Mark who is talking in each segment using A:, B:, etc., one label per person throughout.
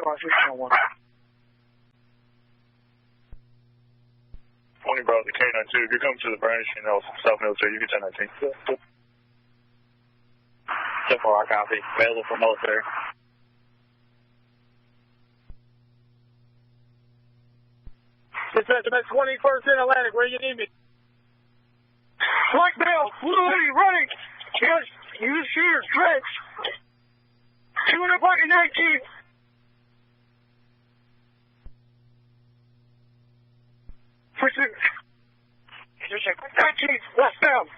A: 10-1.
B: 20 Bravo, the K92. If you're coming to the branch, you know, South Military, you get 1019.
A: 10-4, I copy. Available for military.
C: Dispatch, I'm at 21st in Atlantic. Where you need me? Black Bell, literally running. Yes, use shooters, Drex. 200 block and 19. Pursuit. 19, westbound.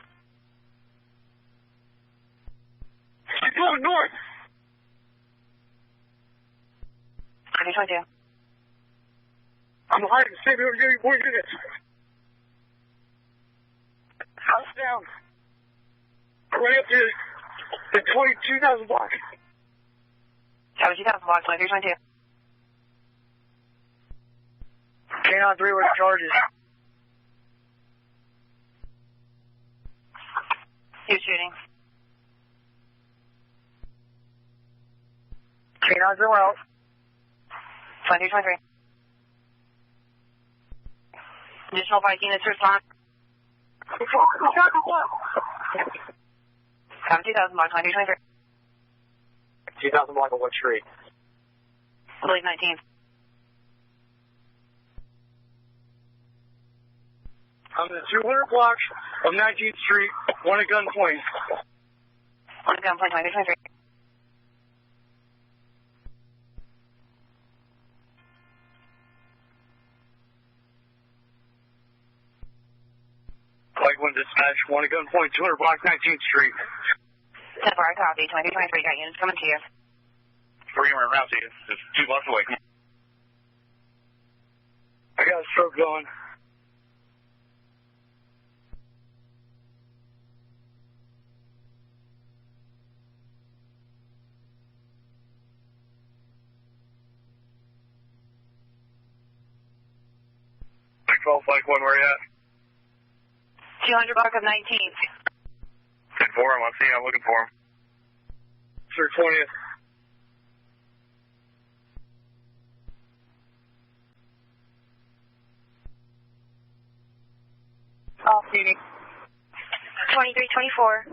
C: She's going north.
D: 2022.
C: I'm hiding. Save your units. House down. Right up to the 22,000 block.
D: 22,000 block, 2322.
A: K-9-3, where the charges?
D: Who's shooting?
A: K-9-0 out.
D: 2323. Additional 5 units respond. 2,000 block, 2323.
A: 2,000 block of what street?
D: I believe 19.
C: I'm in the 200 block of 19th Street, one at gunpoint.
D: On the gunpoint, 2323.
C: Like one dispatch, one at gunpoint, 200 block, 19th Street.
D: 10-4, I copy. 2323, got units coming to you.
B: We're going around to you. It's 2 blocks away.
C: I got a stroke going.
B: Big 12, Flight 1, where you at?
D: 200 block of 19th.
B: 10-4, I'm on scene. I'm looking for him.
C: Sir 20th.
D: All shooting. 2324.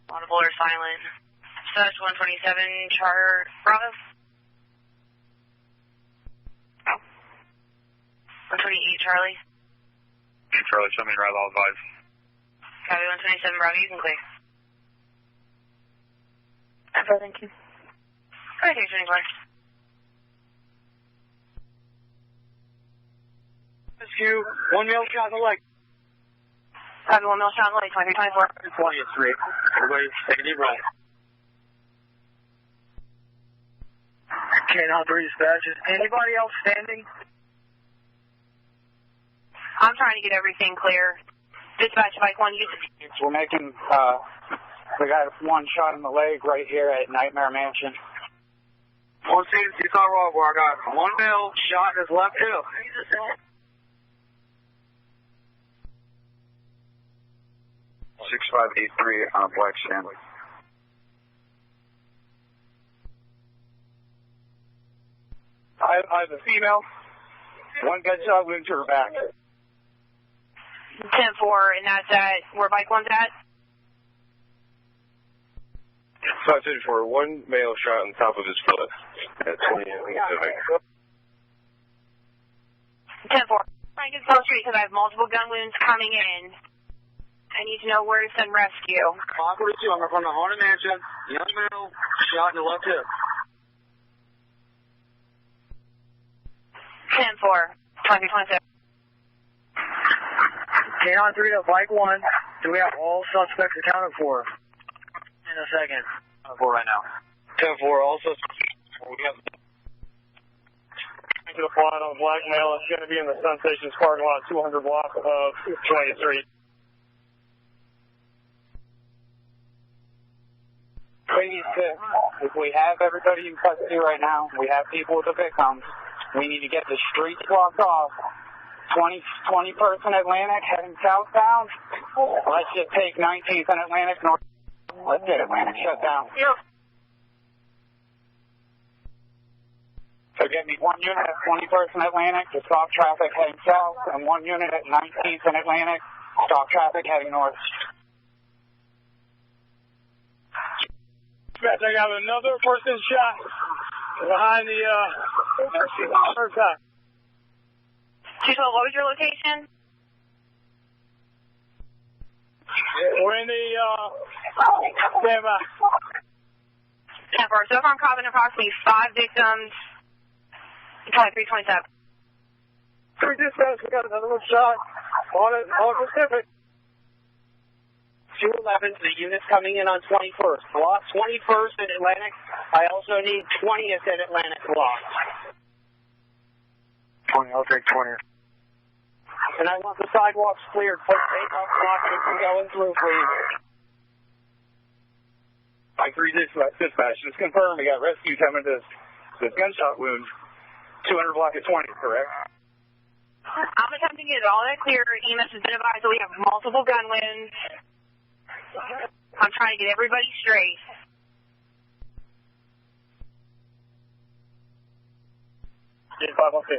D: Audible or silent. Such 127, Char Bravo. 128, Charlie.
B: Charlie, show me right all advice.
D: Copy 127, Bravo, you can clear. Okay, thank you. Alright, here's 24.
C: Rescue, one male shot in the leg.
D: Copy 1 mil shot in the leg, 2324.
C: 20th Street. Everybody take a deep breath. K-9-3 dispatches. Anybody else standing?
D: I'm trying to get everything clear. Dispatch Mike 1, use it.
A: We're making, we got one shot in the leg right here at Nightmare Mansion.
C: 160 Colorado, where I got one male shot in his left hip.
A: 6583 on Black Stanley. I have a female. One gunshot wound to her back.
D: 10-4, and that's at where Mike 1's at?
B: 524, one male shot on top of his foot at 28 Pacific.
D: 10-4. Trying to get South Street because I have multiple gun wounds coming in. I need to know where to send rescue.
C: 542, I'm from the Haunted Mansion. Young male shot in the left hip.
D: 10-4, 2027.
A: K-9-3 to Mike 1. Do we have all suspects accounted for? In a second. For right now.
C: 10-4, all suspects. We have to the flight on black male. It's going to be in the Sun Stations parking lot, 200 block of 20th Street.
A: Please, if we have everybody in custody right now, we have people with the victims, we need to get the streets blocked off. 21st in Atlantic heading southbound. Let's just take 19th in Atlantic north Let's get Atlantic shut down.
C: Yep.
A: So get me 1 unit at 21st and Atlantic to stop traffic heading south, and 1 unit at 19th and Atlantic, stop traffic heading north.
C: I got another person shot behind the first side.
D: 212, what was your location?
C: We're in the standby.
D: 10-4. So far I'm covering approximately 5 victims. 2327.
C: Three dispatch, we got another one shot on Pacific.
A: 211, the unit's coming in on 21st. Block 21st in Atlantic. I also need 20th in Atlantic block.
C: 20, I'll take 20.
A: And I want the sidewalks cleared. Put takeoff blocking from going through, please.
B: Mike 3 dispatch, just confirm we got rescue coming to this gunshot wound. 200 block at 20, correct?
D: I'm attempting to get all that clear. EMS has been advised that we have multiple gun wounds. I'm trying to get everybody straight.
C: Yeah, 5 on 5.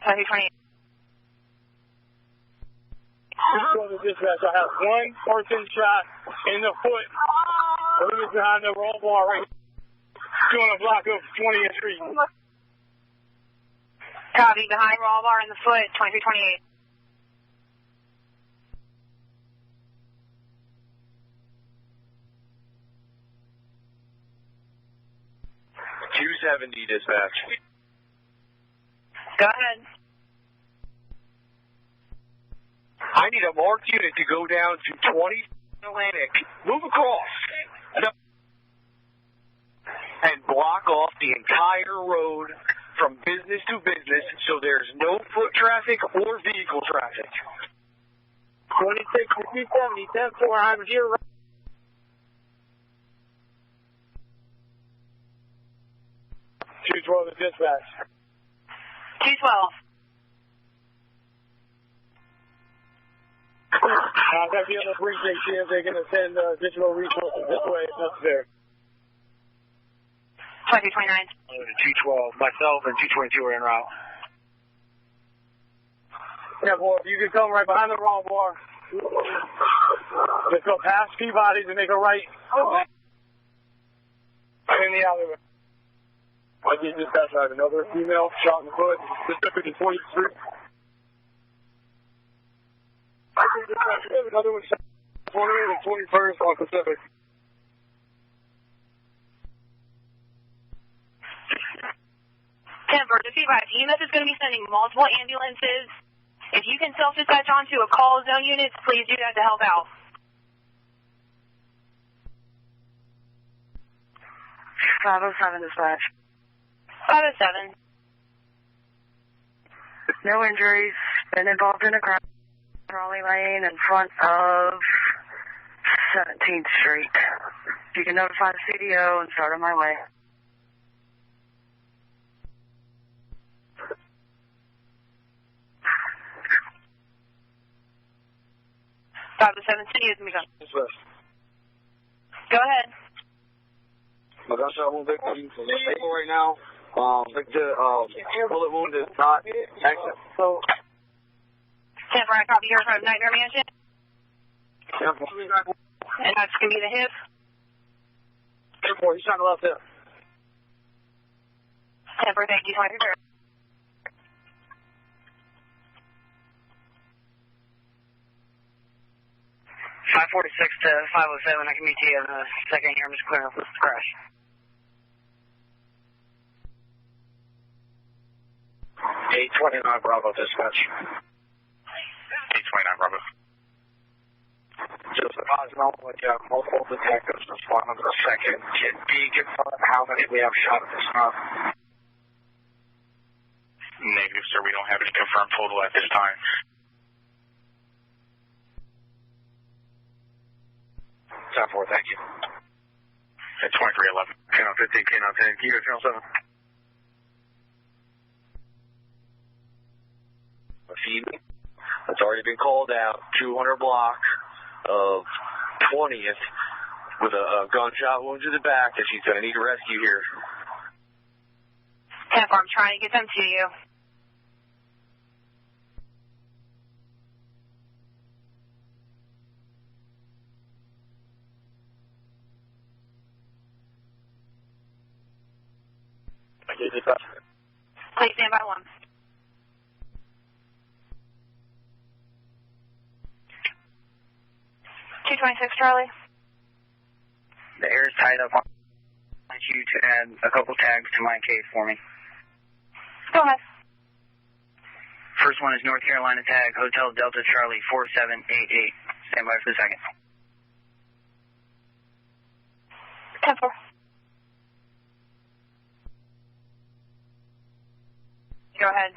D: 2328.
C: Just going to dispatch, I have one person shot in the foot. Who is behind the roll bar right here. Doing a block of 20th Street.
D: Copy, behind roll bar in the foot, 2328.
B: $270 dispatch.
D: Go ahead.
B: I need a marked unit to go down to 20 Atlantic. Move across. And block off the entire road from business to business so there's no foot traffic or vehicle traffic.
C: 26 to 270, 10-4, I'm here. 212 to dispatch.
D: 212.
C: I've got to be on the briefing, see if they're going to send additional resources this way if necessary.
D: 2329.
C: 212, myself and 222 are en route. Yeah, boy, if you can come right behind the wrong bar, just go past Peabody to make a right. In the alleyway. I get dispatch, I have another female shot in the foot, specific to 20th Street. I get dispatch, we have another one shot 20th and 21st on Pacific.
D: 10-4, just be advised, EMS is going to be sending multiple ambulances. If you can self-dispatch onto a call zone unit, please do that to help out.
E: 507 dispatch.
D: 507.
E: No injuries. Been involved in a crime. Raleigh Lane in front of 17th Street. You can notify the CDO and start on my way.
D: 507 city is me. Go ahead.
B: My gunshot wound victim is stable right now. Bullet wound is not exit.
C: So,
D: 10-4, I copy here from Nightmare Mansion. And that's going to be the hip.
C: 10-4, he's trying to left hip.
D: 10-4, thank you. 23.
E: 546 to 507, I can meet you in a second here. I'm just clearing up this crash.
B: 829 Bravo dispatch. 829 Bravo. Just a positive, we have multiple detectives responding to the second. Can B confirm how many we have shot at this time? Negative, sir. We don't have any confirmed total at this time. 10-4, thank you. At 2311. Channel 15, Channel 10. Can you go Channel 7? A feed. It's already been called out. 200 block. of 20th with a gunshot wound to the back that she's going to need a rescue here.
D: 10-4, I'm trying to get them to you. Please stand by 1. $226 Charlie.
F: The air is tied up. I want you to add a couple tags to my case for me.
D: Go ahead.
F: First one is North Carolina tag, Hotel Delta Charlie 4788. Stand by for the second.
D: 10-4. Go ahead.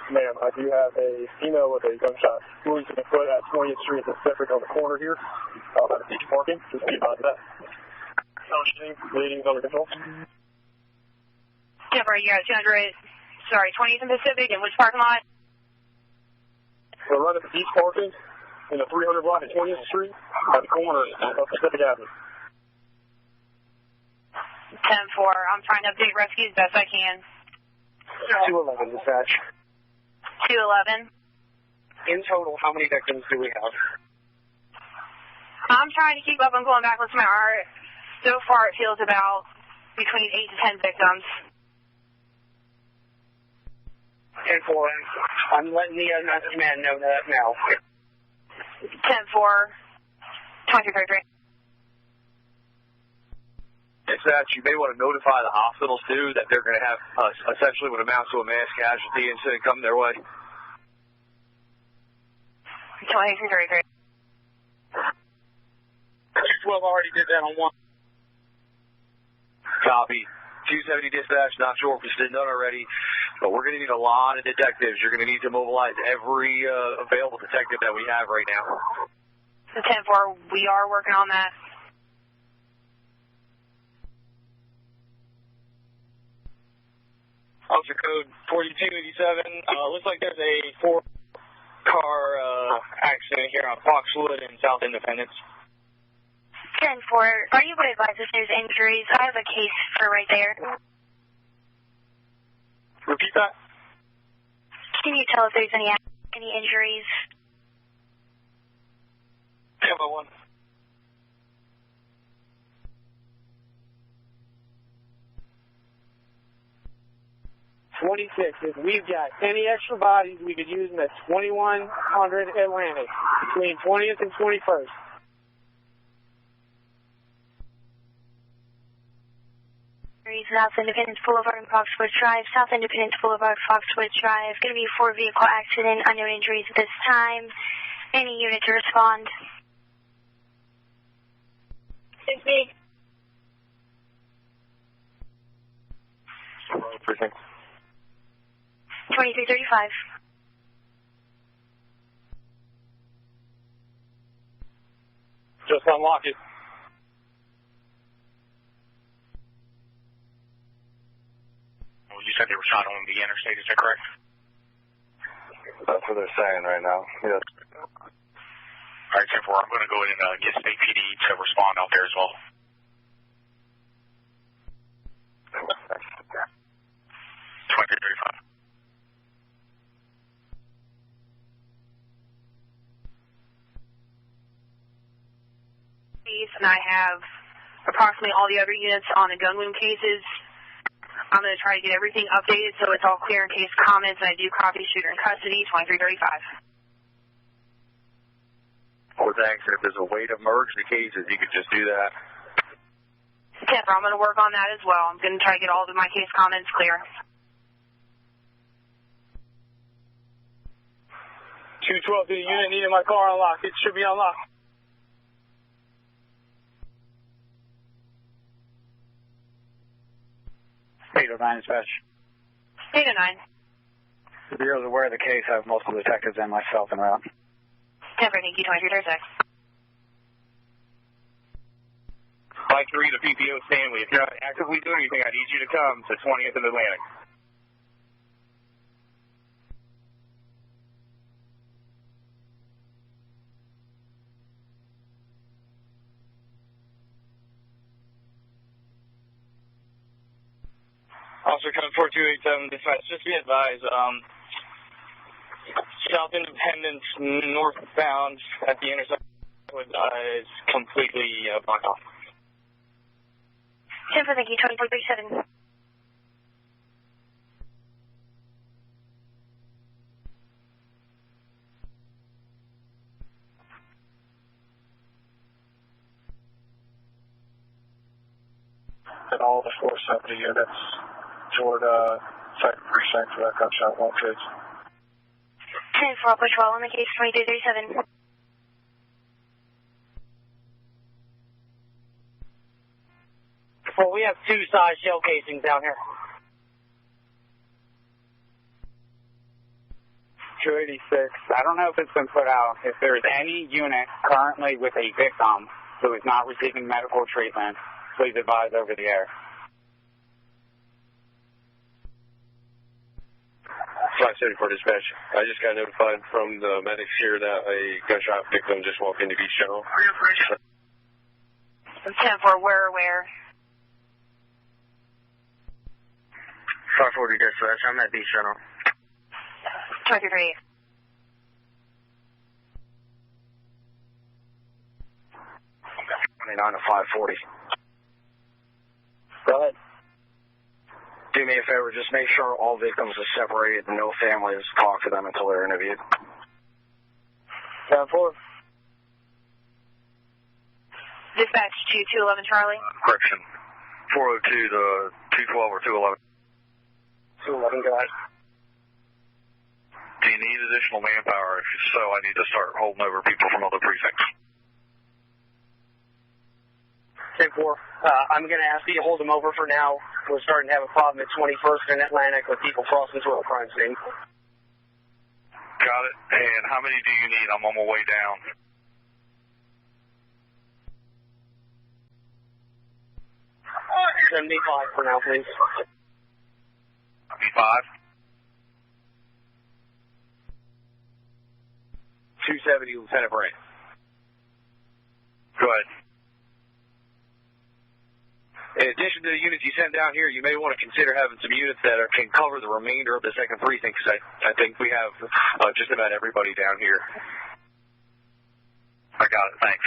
C: Ma'am, I do have a female with a gunshot wound to the foot at 20th Street and Pacific on the corner here. At a beach parking. Just be about that. Bleeding under control.
D: 10-4, you got 20th and Pacific, and which parking lot?
C: We're running the beach parking in the 300 block at 20th Street at the corner of Pacific Avenue.
D: 10-4, I'm trying to update rescue as best I can.
B: 211 dispatch.
D: 211.
B: In total, how many victims do we have?
D: I'm trying to keep up. I'm going backwards to my art. So far, it feels about between 8 to 10 victims.
B: 10-4. I'm letting the man know that now.
D: 10-4. 2333.
B: It's that you may want to notify the hospitals, too, that they're going to have essentially what amounts to a mass casualty incident come their way.
D: 2333.
C: 212 already did that on 1.
B: Copy. 270 dispatch, not sure if it's been done already, but we're going to need a lot of detectives. You're going to need to mobilize every available detective that we have right now.
D: 10-4, we are working on that.
C: Officer code 4287. Looks like there's a 4-car accident here on Foxwood and South Independence.
G: 10-4, are you able to advise if there's injuries? I have a case for right there.
C: Repeat that.
G: Can you tell if there's any injuries?
C: 10-1. 26. If we've got any extra bodies, we could use them at 2100 Atlantic, between 20th and 21st.
G: South Independence Boulevard and Foxwood Drive. South Independence Boulevard, Foxwood Drive. Going to be a 4-vehicle accident. Unknown injuries at this time. Any unit to respond?
D: 6 big.
C: Precinct.
G: 2335.
C: Just unlock it.
H: You said they were shot on the interstate, is that correct?
B: That's what they're saying right now, yes.
H: All right, 10-4, I'm going to go ahead and get State PD to respond out there as well. 2335.
D: And I have approximately all the other units on the gun wound cases. I'm going to try to get everything updated so it's all clear in case comments, and I do copy shooter in custody, 2335.
B: Well, thanks. If there's a way to merge the cases, you could just do that.
D: 10-4, I'm going to work on that as well. I'm going to try to get all of my case comments clear.
C: 212 to the unit, needing my car unlocked. It should be unlocked.
I: Dispatch.
D: 809.
I: The Bureau is aware of the case. I have multiple detectives and myself en route.
D: 10-4, thank you, 2336.
H: Mike 3 to PPO Stanley. If you're not actively doing anything, I need you to come to 20th and Atlantic.
C: Officer code 4287, dispatch, just be advised, South Independence northbound at the intersection is completely blocked off.
G: 10 for thank you, 2437.
I: And all the 470 units toward 2nd Precinct for that gunshot wound case.
G: 10 for Upper 12 on the case, 2337.
J: Well, we have 2 size shell casings down here.
A: 286. I don't know if it's been put out. If there is any unit currently with a victim who is not receiving medical treatment, please advise over the air.
B: 574 dispatch. I just got notified from the medics here that a gunshot victim just walked into Beach General.
D: 10 for where?
F: 540 dispatch. I'm at Beach General.
D: 23.
F: 29 to 540.
A: Go ahead.
F: Do me a favor, just make sure all victims are separated and no families talk to them until they're interviewed.
A: 10-4.
D: Dispatch 2211 Charlie.
F: Correction. 402 to 212 or 211.
A: 211, go ahead.
F: Do you need additional manpower? If so, I need to start holding over people from other precincts.
J: 10-4. I'm going to ask you to hold them over for now. We're starting to have a problem at 21st and Atlantic with people crossing through a crime scene.
F: Got it. And how many do you need? I'm on my way down.
J: 75 for now, please.
F: 75?
B: 270, Lieutenant Bray.
F: Go ahead.
B: In addition to the units you send down here, you may want to consider having some units that can cover the remainder of the 2nd Precinct, because I think we have just about everybody down here.
F: I got it, thanks.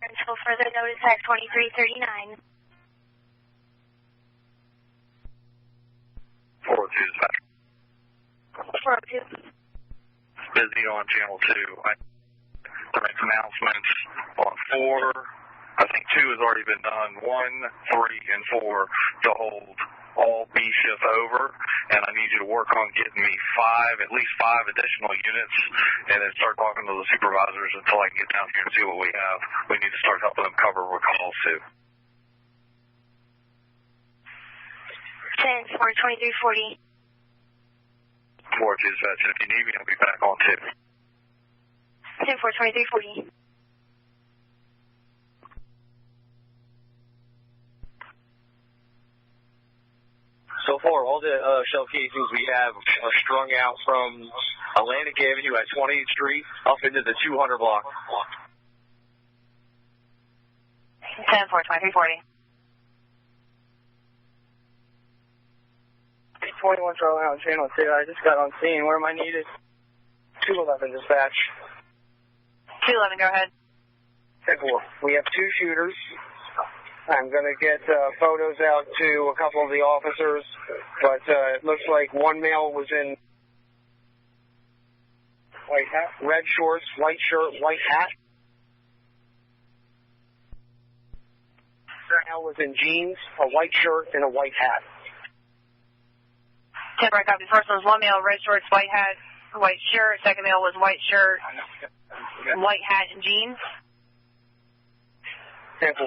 G: Until further notice, Act 2339.
F: 402 dispatch.
G: 402.
F: Busy on channel 2. I make announcements on 4. I think 2 has already been done. 1, 3, and 4 to hold all B shift over, and I need you to work on getting me at least 5 additional units, and then start talking to the supervisors until I can get down here and see what we have. We need to start helping them cover calls too.
G: 10 for 2340.
F: 4 dispatch. If you need me, I'll be back on 2.
G: 10 for 2340.
B: So far, all the shell casings we have are strung out from Atlantic Avenue at 20th Street up into the 200 block.
D: 10 for 2340.
J: 21 Charlie on channel 2. I just got on scene. Where am I needed? 211 dispatch.
D: 211, go ahead.
J: 10-4. We have 2 shooters. I'm going to get photos out to a couple of the officers, but it looks like one male was in white hat, red shorts, white shirt, white hat. The male was in jeans, a white shirt, and a white hat.
D: 10 for copy. First one was one male, red shorts, white hat, white shirt. Second male was white shirt, white hat, and jeans.
J: 10-4.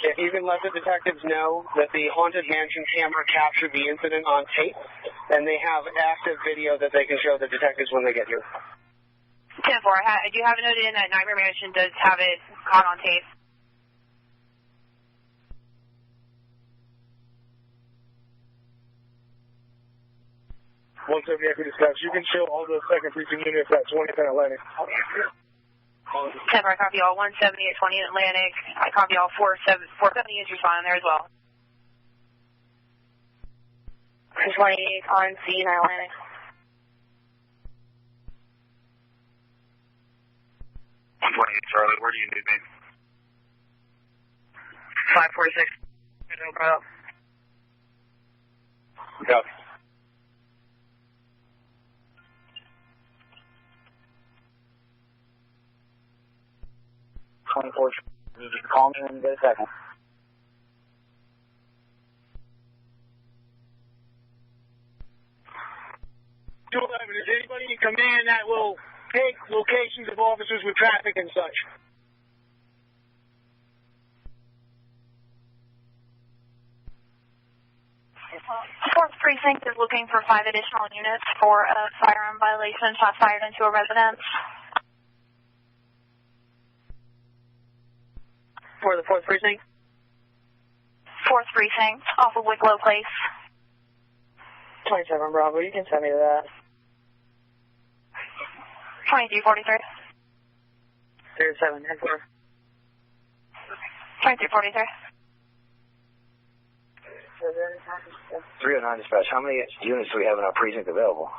J: If you can let the detectives know that the Haunted Mansion camera captured the incident on tape, and they have active video that they can show the detectives when they get here.
D: 10-4. I do have it noted in that Nightmare Mansion does have it caught on tape.
C: Once every dispatch, you can show all the 2nd Precinct units at 20th and Atlantic.
D: 10, I copy all 170 at 20 in Atlantic. I copy all 470 is responding there as well. 28 on scene, Atlantic.
F: 28, Charlie, where do you need me?
E: 546. No problem.
F: Copy.
A: You can call me in a second.
C: Is anybody in command that will take locations of officers with traffic and such?
G: Fourth precinct is looking for 5 additional units for a firearm violation shot fired into a residence.
E: For the 4th precinct?
G: 4th precinct, off of Wicklow Place.
E: 27 Bravo, you can send me that.
G: 2343.
E: 07, 10 4.
G: 2343.
A: 309 dispatch, how many units do we have in our precinct available?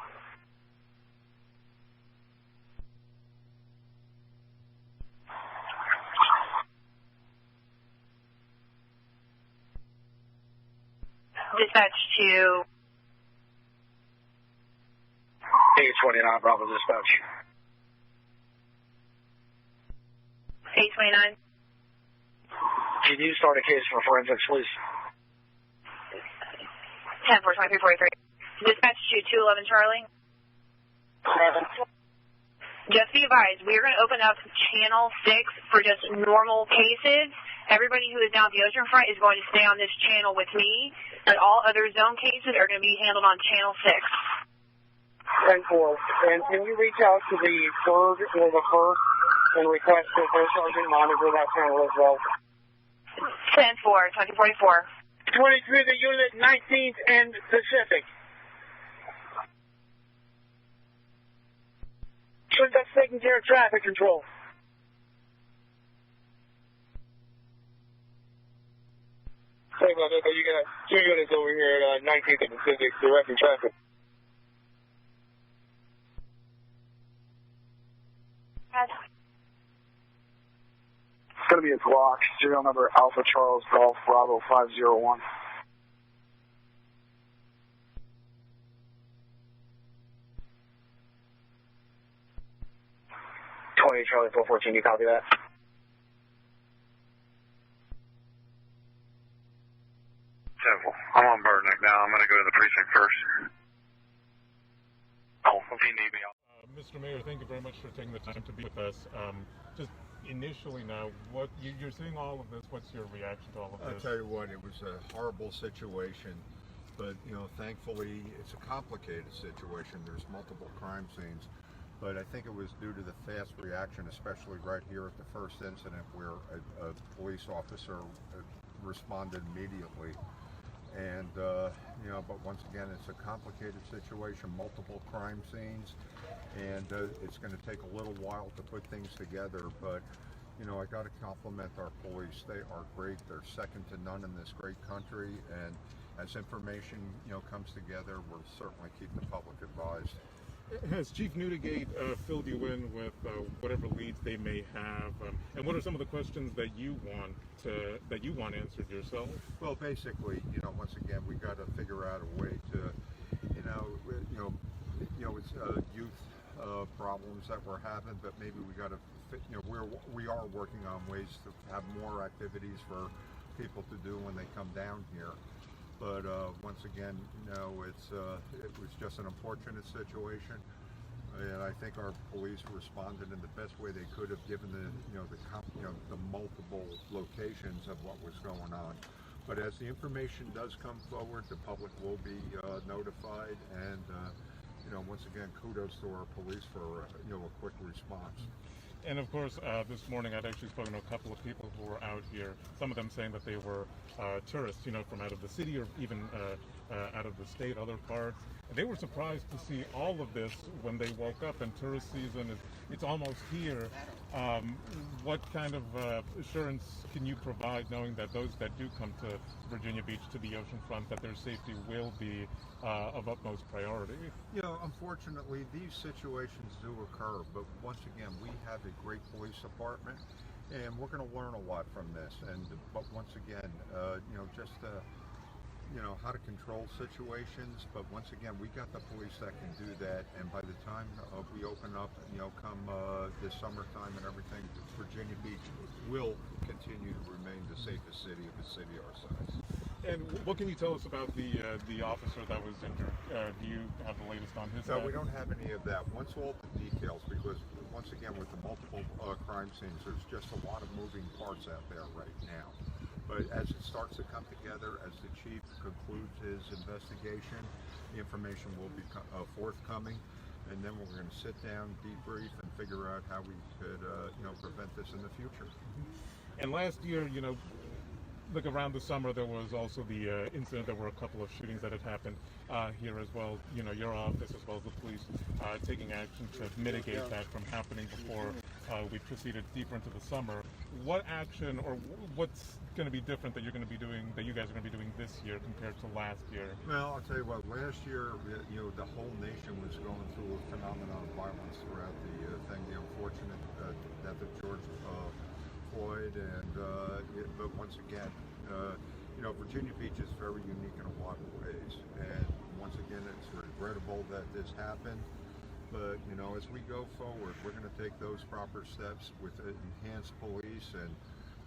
D: Dispatch to
A: 829 Bravo dispatch.
D: 829.
A: Can you start a case for forensics, please?
D: 10 4 2343. Dispatch to 211 Charlie. Just be advised, we are going to open up channel 6 for just normal cases. Everybody who is down at the oceanfront is going to stay on this channel with me, but all other zone cases are going to be handled on channel 6.
J: 10-4. And can you reach out to the 3rd or the 1st and request that their sergeant monitor that channel as well?
D: 10 4 2044.
C: 23 the unit, 19th and Pacific. So that's taking care of traffic control. Sorry about that, but you got 2 units over here at 19th and Pacific directing traffic.
I: It's going to be a Glock, serial number Alpha Charles Golf Bravo 501.
A: Charlie 414, you copy that?
F: I'm on Burnick now. I'm going to go to the precinct first. Oh, if you need me,
K: Mr. Mayor, thank you very much for taking the time to be with us. Just initially now, what you're seeing all of this, what's your reaction to all of this?
L: I'll tell you what, it was a horrible situation, but thankfully it's a complicated situation. There's multiple crime scenes, but I think it was due to the fast reaction, especially right here at the first incident where a police officer responded immediately. And, but once again, it's a complicated situation, multiple crime scenes, and it's going to take a little while to put things together, but, I got to compliment our police. They are great. They're second to none in this great country, and as information, comes together, we'll certainly keep the public advised.
K: Has Chief Newdigate filled you in with whatever leads they may have, and what are some of the questions that you want answered yourself?
L: Well, basically, once again, we got to figure out a way to, it's youth problems that we're having, but maybe we got to, we are working on ways to have more activities for people to do when they come down here. But once again, it was just an unfortunate situation, and I think our police responded in the best way they could have, given the multiple locations of what was going on. But as the information does come forward, the public will be notified, and once again, kudos to our police for a quick response.
K: And of course, this morning I'd actually spoken to a couple of people who were out here, some of them saying that they were tourists, from out of the city, or even out of the state, other parts. They were surprised to see all of this when they woke up, and tourist season it's almost here. What kind of assurance can you provide, knowing that those that do come to Virginia Beach, to the oceanfront, that their safety will be of utmost priority?
L: You know, unfortunately, these situations do occur, but once again, we have a great police department, and we're going to learn a lot from this. But once again, you know, just you know, how to control situations. But once again, we got the police that can do that, and by the time we open up, you know, come this summertime and everything, Virginia Beach will continue to remain the safest city of a city our size.
K: And what can you tell us about the officer that was injured? Do you have the latest on his?
L: No, we don't have any of that. Once all the details, because once again, with the multiple crime scenes, there's just a lot of moving parts out there right now. But as it starts to come together, as the chief concludes his investigation, the information will be forthcoming, and then we're going to sit down, debrief, and figure out how we could, you know, prevent this in the future.
K: And last year, you know, look, around the summer, there was also the incident. There were a couple of shootings that had happened here as well. You know, your office as well as the police taking action to mitigate that from happening before we proceeded deeper into the summer. What action, or what's going to be different that you're going to be doing, that you guys are going to be doing this year compared to last year?
L: Well, I'll tell you what. Last year, you know, the whole nation was going through a phenomenon of violence throughout the thing. The unfortunate death of George Floyd, and but once again, you know, Virginia Beach is very unique in a lot of ways, and once again, it's regrettable that this happened. But you know, as we go forward, we're going to take those proper steps with enhanced police and,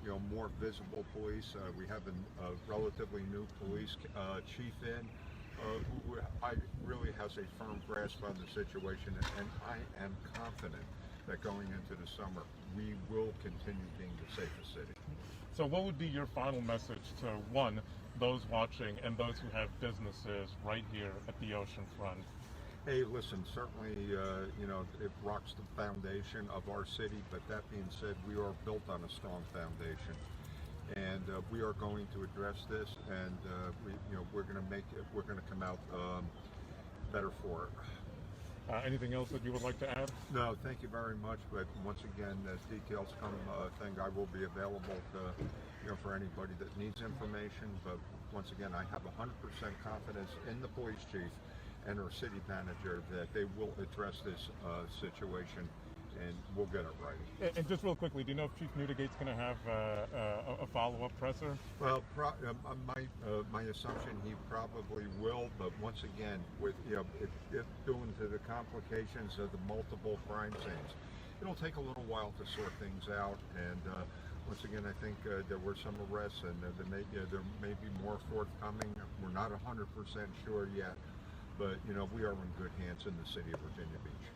L: you know, more visible police. We have a relatively new police chief in, who really has a firm grasp on the situation, and I am confident that going into the summer, we will continue being the safest city.
K: So what would be your final message to, one, those watching and those who have businesses right here at the oceanfront?
L: Hey, listen, certainly, you know, it rocks the foundation of our city, but that being said, we are built on a strong foundation. And we are going to address this, and we're going to make it, we're going to come out better for it.
K: Anything else that you would like to add?
L: No, thank you very much. But once again, as details come, I will be available to, you know, for anybody that needs information. But once again, I have 100% confidence in the police chief and our city manager that they will address this situation, and we'll get it right.
K: And just real quickly, do you know if Chief Newdigate's going to have a follow-up presser?
L: Well, my assumption, he probably will, but once again, with, you know, if due to the complications of the multiple crime scenes, it'll take a little while to sort things out. And once again, I think there were some arrests, and there may be more forthcoming. We're not 100% sure yet, but you know, we are in good hands in the city of Virginia Beach.